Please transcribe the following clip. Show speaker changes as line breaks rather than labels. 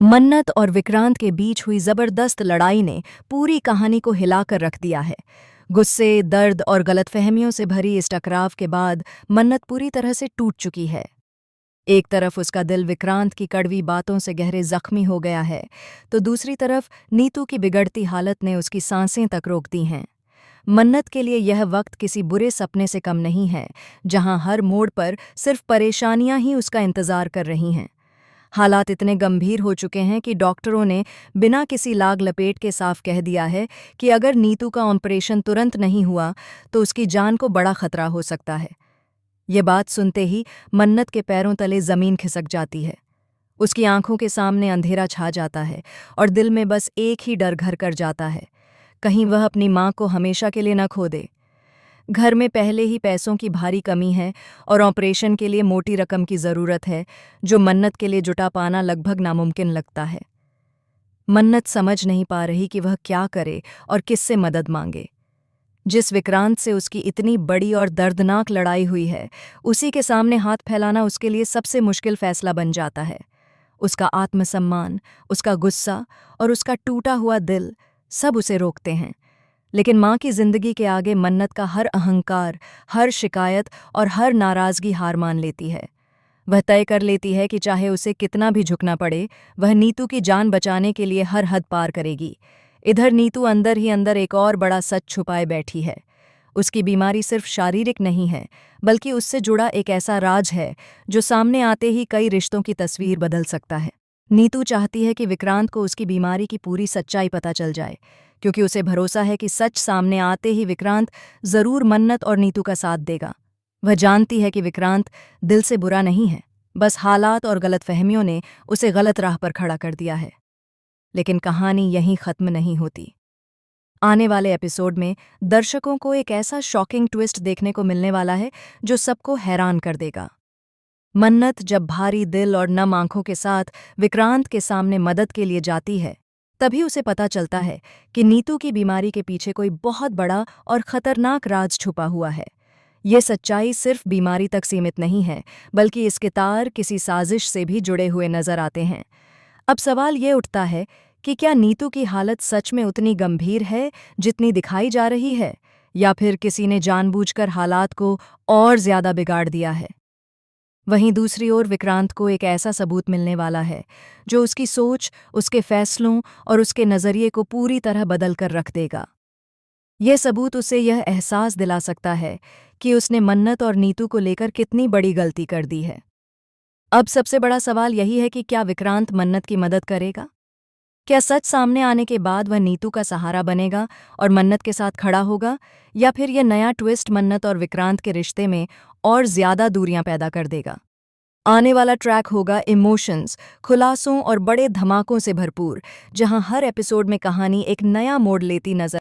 मन्नत और विक्रांत के बीच हुई जबरदस्त लड़ाई ने पूरी कहानी को हिलाकर रख दिया है। गुस्से, दर्द और गलतफहमियों से भरी इस टकराव के बाद मन्नत पूरी तरह से टूट चुकी है। एक तरफ उसका दिल विक्रांत की कड़वी बातों से गहरे जख्मी हो गया है, तो दूसरी तरफ नीतू की बिगड़ती हालत ने उसकी सांसें तक रोक दी हैं। मन्नत के लिए यह वक्त किसी बुरे सपने से कम नहीं है, जहां हर मोड़ पर सिर्फ परेशानियां ही उसका इंतजार कर रही हैं। हालात इतने गंभीर हो चुके हैं कि डॉक्टरों ने बिना किसी लाग लपेट के साफ कह दिया है कि अगर नीतू का ऑपरेशन तुरंत नहीं हुआ तो उसकी जान को बड़ा खतरा हो सकता है। ये बात सुनते ही मन्नत के पैरों तले जमीन खिसक जाती है। उसकी आंखों के सामने अंधेरा छा जाता है और दिल में बस एक ही डर घर कर जाता है, कहीं वह अपनी मां को हमेशा के लिए न खो दे। घर में पहले ही पैसों की भारी कमी है और ऑपरेशन के लिए मोटी रकम की ज़रूरत है, जो मन्नत के लिए जुटा पाना लगभग नामुमकिन लगता है। मन्नत समझ नहीं पा रही कि वह क्या करे और किससे मदद मांगे। जिस विक्रांत से उसकी इतनी बड़ी और दर्दनाक लड़ाई हुई है, उसी के सामने हाथ फैलाना उसके लिए सबसे मुश्किल फैसला बन जाता है। उसका आत्मसम्मान, उसका गुस्सा और उसका टूटा हुआ दिल सब उसे रोकते हैं। लेकिन माँ की जिंदगी के आगे मन्नत का हर अहंकार, हर शिकायत और हर नाराजगी हार मान लेती है। वह तय कर लेती है कि चाहे उसे कितना भी झुकना पड़े, वह नीतू की जान बचाने के लिए हर हद पार करेगी। इधर नीतू अंदर ही अंदर एक और बड़ा सच छुपाए बैठी है। उसकी बीमारी सिर्फ शारीरिक नहीं है, बल्कि उससे जुड़ा एक ऐसा राज है जो सामने आते ही कई रिश्तों की तस्वीर बदल सकता है। नीतू चाहती है कि विक्रांत को उसकी बीमारी की पूरी सच्चाई पता चल जाए, क्योंकि उसे भरोसा है कि सच सामने आते ही विक्रांत जरूर मन्नत और नीतू का साथ देगा। वह जानती है कि विक्रांत दिल से बुरा नहीं है, बस हालात और गलतफहमियों ने उसे गलत राह पर खड़ा कर दिया है। लेकिन कहानी यहीं खत्म नहीं होती। आने वाले एपिसोड में दर्शकों को एक ऐसा शॉकिंग ट्विस्ट देखने को मिलने वाला है जो सबको हैरान कर देगा। मन्नत जब भारी दिल और नम आंखों के साथ विक्रांत के सामने मदद के लिए जाती है, तभी उसे पता चलता है कि नीतू की बीमारी के पीछे कोई बहुत बड़ा और खतरनाक राज छुपा हुआ है। ये सच्चाई सिर्फ बीमारी तक सीमित नहीं है, बल्कि इसके तार किसी साजिश से भी जुड़े हुए नजर आते हैं। अब सवाल ये उठता है कि क्या नीतू की हालत सच में उतनी गंभीर है जितनी दिखाई जा रही है, या फिर किसी ने जानबूझकर हालात को और ज्यादा बिगाड़ दिया है। वहीं दूसरी ओर विक्रांत को एक ऐसा सबूत मिलने वाला है जो उसकी सोच, उसके फैसलों और उसके नज़रिए को पूरी तरह बदल कर रख देगा। यह सबूत उसे यह एहसास दिला सकता है कि उसने मन्नत और नीतू को लेकर कितनी बड़ी गलती कर दी है। अब सबसे बड़ा सवाल यही है कि क्या विक्रांत मन्नत की मदद करेगा? क्या सच सामने आने के बाद वह नीतू का सहारा बनेगा और मन्नत के साथ खड़ा होगा, या फिर यह नया ट्विस्ट मन्नत और विक्रांत के रिश्ते में और ज्यादा दूरियां पैदा कर देगा? आने वाला ट्रैक होगा इमोशंस, खुलासों और बड़े धमाकों से भरपूर, जहां हर एपिसोड में कहानी एक नया मोड़ लेती नजर